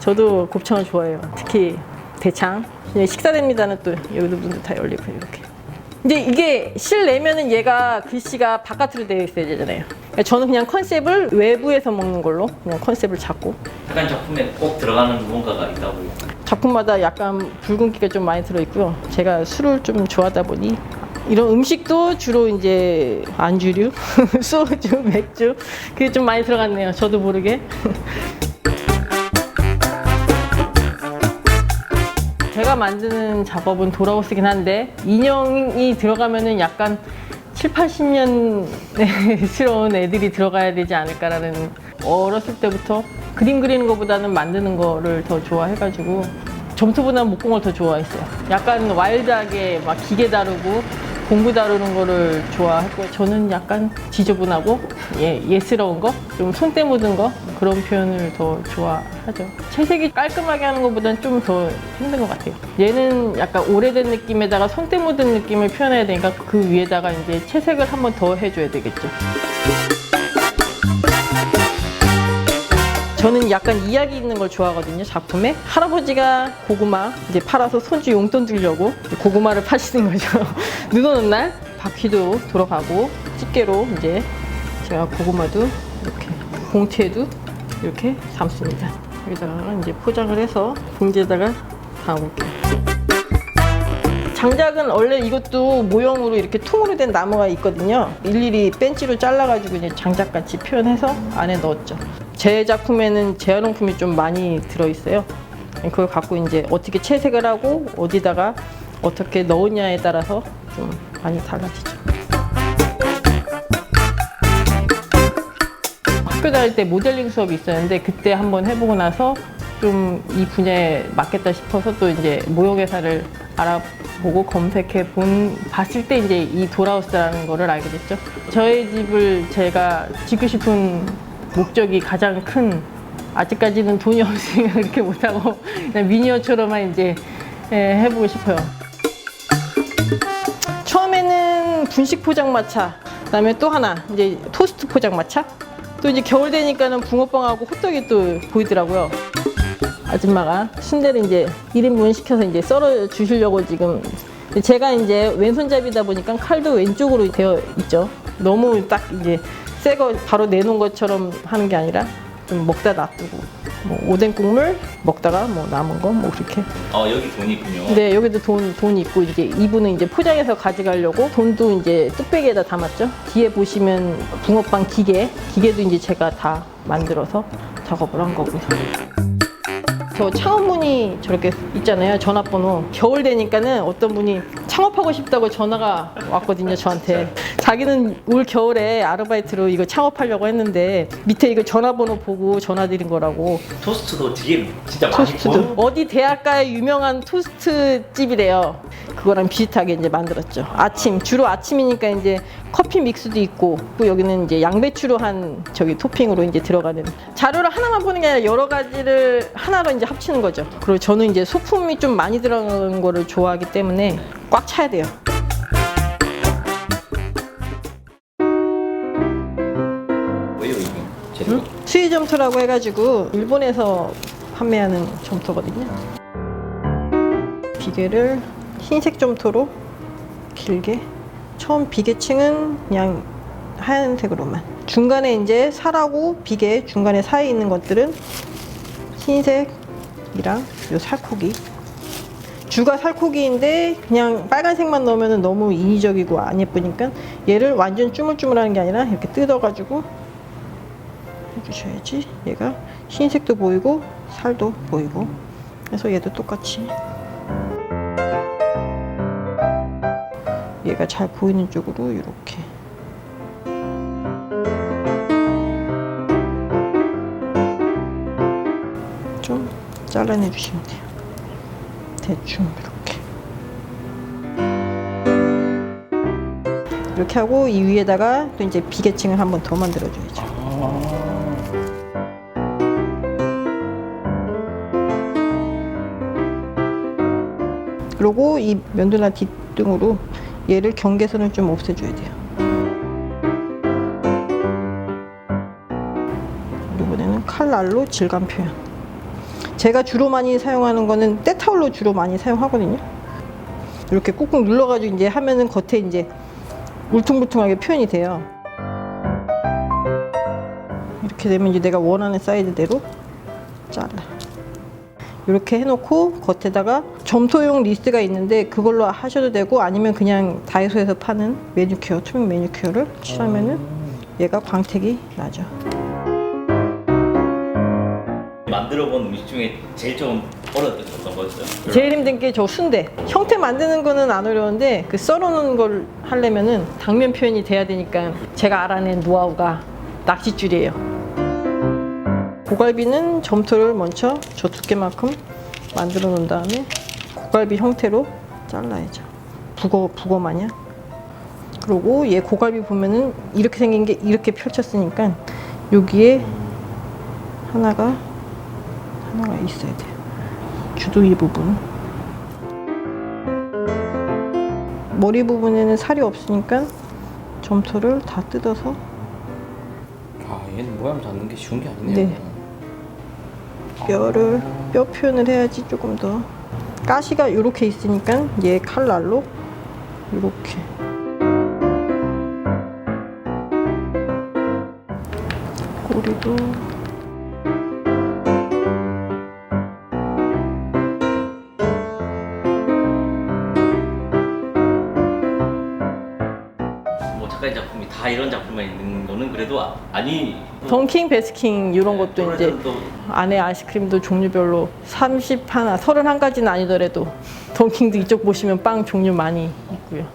저도 곱창을 좋아해요. 특히 대창. 식사됩니다는 또 여기도 문도 다 열리고 이렇게. 근데 이게 실내면은 얘가 글씨가 바깥으로 되어 있어야 되잖아요. 그러니까 저는 그냥 컨셉을 외부에서 먹는 걸로 그냥 컨셉을 잡고. 약간 작품에 꼭 들어가는 무언가가 있다고. 작품마다 약간 붉은기가 좀 많이 들어있고요. 제가 술을 좀 좋아하다 보니 이런 음식도 주로 이제 안주류, 소주, 맥주 그게 좀 많이 들어갔네요. 저도 모르게. 제가 만드는 작업은 돌아오시긴 한데 인형이 들어가면은 약간 7, 80년스러운 애들이 들어가야 되지 않을까라는, 어렸을 때부터 그림 그리는 것보다는 만드는 거를 더 좋아해가지고 점토보다는 목공을 더 좋아했어요. 약간 와일드하게 막 기계 다루고 공구 다루는 거를 좋아했고, 저는 약간 지저분하고 예스러운 거, 좀 손때 묻은 거, 그런 표현을 더 좋아하죠. 채색이 깔끔하게 하는 것보다는 좀 더 힘든 것 같아요. 얘는 약간 오래된 느낌에다가 손때 묻은 느낌을 표현해야 되니까 그 위에다가 이제 채색을 한 번 더 해줘야 되겠죠. 저는 약간 이야기 있는 걸 좋아하거든요. 작품에 할아버지가 고구마 이제 팔아서 손주 용돈 주려고 고구마를 파시는 거죠. 눈 오는 날 바퀴도 돌아가고 집게로 이제 제가 고구마도 이렇게 봉투에도 이렇게 담습니다. 여기다가 이제 포장을 해서 봉지에다가 담을게요. 장작은 원래 이것도 모형으로 이렇게 통으로 된 나무가 있거든요. 일일이 벤치로 잘라가지고 이제 장작같이 표현해서 안에 넣었죠. 제 작품에는 재활용품이 좀 많이 들어있어요. 그걸 갖고 이제 어떻게 채색을 하고 어디다가 어떻게 넣으냐에 따라서 좀 많이 달라지죠. 학교 다닐 때 모델링 수업이 있었는데 그때 한번 해보고 나서 좀 이 분야에 맞겠다 싶어서 또 이제 모형회사를 알아보고 검색해 봤을 때 이제 이 도라우스라는 거를 알게 됐죠. 저희 집을 제가 짓고 싶은 목적이 가장 큰, 아직까지는 돈이 없으니까 그렇게 못하고 그냥 미니어처럼만 이제 해보고 싶어요. 처음에는 분식 포장마차, 그다음에 또 하나 이제 토스트 포장마차, 또 이제 겨울 되니까는 붕어빵하고 호떡이 또 보이더라고요. 아줌마가 순대를 이제 1인분 시켜서 이제 썰어 주시려고 지금. 제가 이제 왼손잡이다 보니까 칼도 왼쪽으로 되어 있죠. 너무 딱 이제 새 거 바로 내놓은 것처럼 하는 게 아니라 좀 먹다 놔두고, 뭐 오뎅 국물 먹다가 뭐 남은 거 뭐 그렇게. 여기 돈이 있군요. 네, 여기도 돈이 있고, 이제 이분은 이제 포장해서 가져가려고 돈도 이제 뚝배기에다 담았죠. 뒤에 보시면 붕어빵 기계도 이제 제가 다 만들어서 작업을 한 거고요. 저 창업문이 저렇게 있잖아요. 전화번호. 겨울 되니까는 어떤 분이 창업하고 싶다고 전화가 왔거든요, 저한테. 자기는 올 겨울에 아르바이트로 이거 창업하려고 했는데 밑에 이거 전화번호 보고 전화드린 거라고. 토스트도 되게 진짜 토스트도 맛있고. 어디 대학가의 유명한 토스트 집이래요. 그거랑 비슷하게 이제 만들었죠. 주로 아침이니까 이제 커피 믹스도 있고, 또 여기는 이제 양배추로 한 저기 토핑으로 이제 들어가는, 자료를 하나만 보는 게 아니라 여러 가지를 하나로 이제 합치는 거죠. 그리고 저는 이제 소품이 좀 많이 들어가는 거를 좋아하기 때문에 꽉 차야 돼요. 왜요 이거? 재료가? 수이 점토라고 해가지고 일본에서 판매하는 점토거든요. 비계를 흰색 점토로 길게, 처음 비계층은 그냥 하얀색으로만, 중간에 이제 살하고 비계 중간에 사이에 있는 것들은 흰색이랑 요 살코기, 주가 살코기인데 그냥 빨간색만 넣으면 너무 인위적이고 안 예쁘니까 얘를 완전 쭈물쭈물하는 게 아니라 이렇게 뜯어가지고 해주셔야지 얘가 흰색도 보이고 살도 보이고. 그래서 얘도 똑같이 얘가 잘 보이는 쪽으로 이렇게. 좀 잘라내 주시면 돼요. 대충 이렇게 하고, 이 위에다가 또 이제 비계층을 한 번 더 만들어 줘야죠. 그리고 이 면도나 뒷등으로 얘를 경계선을 좀 없애줘야 돼요. 이번에는 칼날로 질감 표현. 제가 주로 많이 사용하는 거는 때타올로 주로 많이 사용하거든요. 이렇게 꾹꾹 눌러가지고 이제 하면은 겉에 이제 울퉁불퉁하게 표현이 돼요. 이렇게 되면 이제 내가 원하는 사이즈대로 잘라. 이렇게 해놓고 겉에다가 점토용 리스가 있는데 그걸로 하셔도 되고, 아니면 그냥 다이소에서 파는 매니큐어, 투명 매니큐어를 칠하면은 얘가 광택이 나죠. 만들어본 음식 중에 제일 좀 어려웠던 거였어요? 제일 힘든 게 저 순대. 형태 만드는 거는 안 어려운데 그 썰어놓는 걸 하려면은 당면 표현이 돼야 되니까 제가 알아낸 노하우가 낚싯줄이에요. 고갈비는 점토를 먼저 저 두께만큼 만들어 놓은 다음에 고갈비 형태로 잘라야죠. 북어 마냥. 그리고 얘 고갈비 보면은 이렇게 생긴 게 이렇게 펼쳤으니까 여기에 하나가 있어야 돼요. 주둥이 부분. 머리 부분에는 살이 없으니까 점토를 다 뜯어서. 아, 얘는 모양 잡는 게 쉬운 게 아니네요. 네. 뼈 표현을 해야지 조금 더. 가시가 이렇게 있으니까 얘 칼날로 이렇게. 꼬리도. 뭐 작가의 작품이 다 이런 작품에 있는 거는 그래도 아니. 던킹, 베스킨 이런 것도 이제 또 안에 아이스크림도 종류별로 31, 31가지는 아니더라도 던킹도 이쪽 보시면 빵 종류 많이 있고요.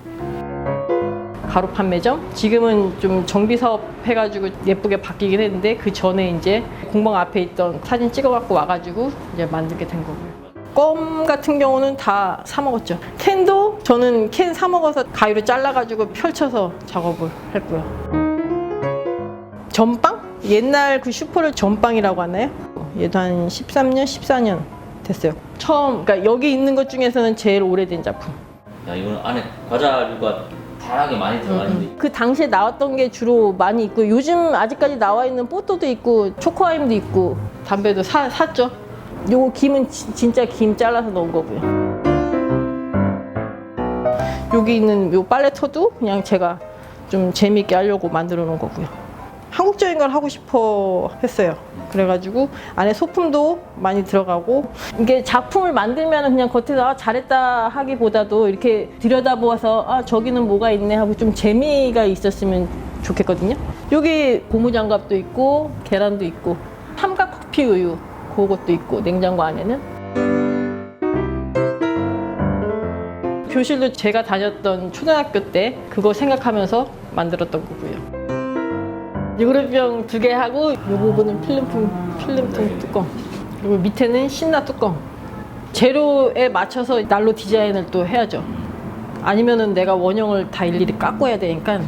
가로 판매점? 지금은 좀 정비 사업 해가지고 예쁘게 바뀌긴 했는데 그 전에 이제 공방 앞에 있던 사진 찍어갖고 와가지고 이제 만들게 된 거고요. 껌 같은 경우는 다 사 먹었죠. 캔도 저는 캔 사 먹어서 가위로 잘라가지고 펼쳐서 작업을 했고요. 전빵? 옛날 그 슈퍼를 전빵이라고 하나요? 얘도 한 13년, 14년 됐어요. 처음, 그러니까 여기 있는 것 중에서는 제일 오래된 작품. 야, 이거는 안에 과자류가 다양하게 많이 들어가는데 그 당시에 나왔던 게 주로 많이 있고, 요즘 아직까지 나와 있는 뽀또도 있고 초코아임도 있고 담배도 샀죠. 요거 김은 진짜 김 잘라서 넣은 거고요. 여기 있는 요 빨래터도 그냥 제가 좀 재미있게 하려고 만들어 놓은 거고요. 한국적인 걸 하고 싶어 했어요. 그래가지고 안에 소품도 많이 들어가고, 이게 작품을 만들면 그냥 겉에서 아, 잘했다 하기보다도 이렇게 들여다보아서 아, 저기는 뭐가 있네 하고 좀 재미가 있었으면 좋겠거든요. 여기 고무장갑도 있고 계란도 있고 삼각 커피 우유 그것도 있고 냉장고 안에는. 교실도 제가 다녔던 초등학교 때 그거 생각하면서 만들었던 거고요. 유그룹병 2개 하고 이 부분은 필름통 뚜껑, 그리고 밑에는 신나 뚜껑. 재료에 맞춰서 난로 디자인을 또 해야죠. 아니면은 내가 원형을 다 일일이 깎고 해야 되니까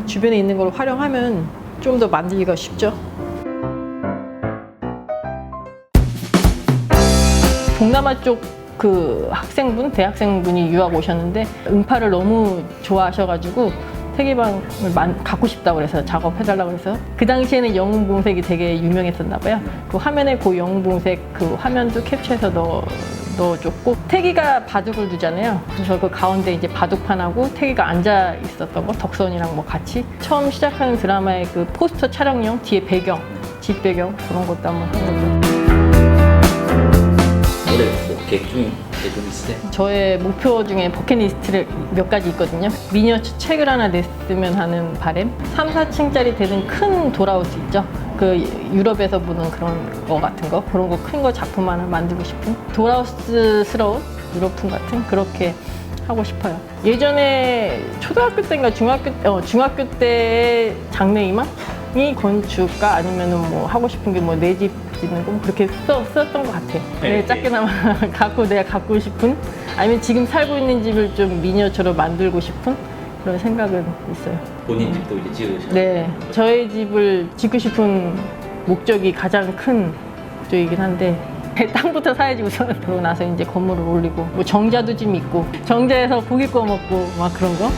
주변에 있는 걸 활용하면 좀 더 만들기가 쉽죠. 동남아 쪽 그 학생분, 대학생분이 유학 오셨는데 음파를 너무 좋아하셔가지고 세계방을 갖고 싶다고 그래서 작업해달라고 해서, 그 당시에는 영웅봉색이 되게 유명했었나 봐요. 그 화면에 그 영웅봉색 그 화면도 캡처해서 넣어줬고, 태기가 바둑을 두잖아요. 그래서 그 가운데 이제 바둑판하고 태기가 앉아 있었던 거, 덕선이랑 뭐 같이 처음 시작하는 드라마의 그 포스터 촬영용 뒤에 배경, 집 배경 그런 것도 한번 한 거죠. 올해 뭐 계획 중인 게 좀 있으세요? 저의 목표 중에 버킷리스트를 몇 가지 있거든요. 미니어처 책을 하나 냈으면 하는 바람. 3, 4층짜리 되는 큰 돌아우스 있죠. 그 유럽에서 보는 그런 거 같은 거, 그런 거 큰 거 작품 하나 만들고 싶은 돌아우스스러운 유럽풍 같은, 그렇게 하고 싶어요. 예전에 초등학교 때인가 중학교 때 장래희망이 건축가 아니면은 뭐 하고 싶은 게 뭐 내 집 짓는 거 그렇게 썼던 것 같아. 네, 작게나마 내가 갖고 싶은, 아니면 지금 살고 있는 집을 좀 미니어처로 만들고 싶은 그런 생각은 있어요. 본인 집도 이제 지으셨어요? 네, 저의 집을 짓고 싶은 목적이 가장 큰 목적이긴 한데, 땅부터 사야지 우선. 그러고 나서 이제 건물을 올리고, 뭐 정자도 좀 있고, 정자에서 고기 구워 먹고 막 그런 거.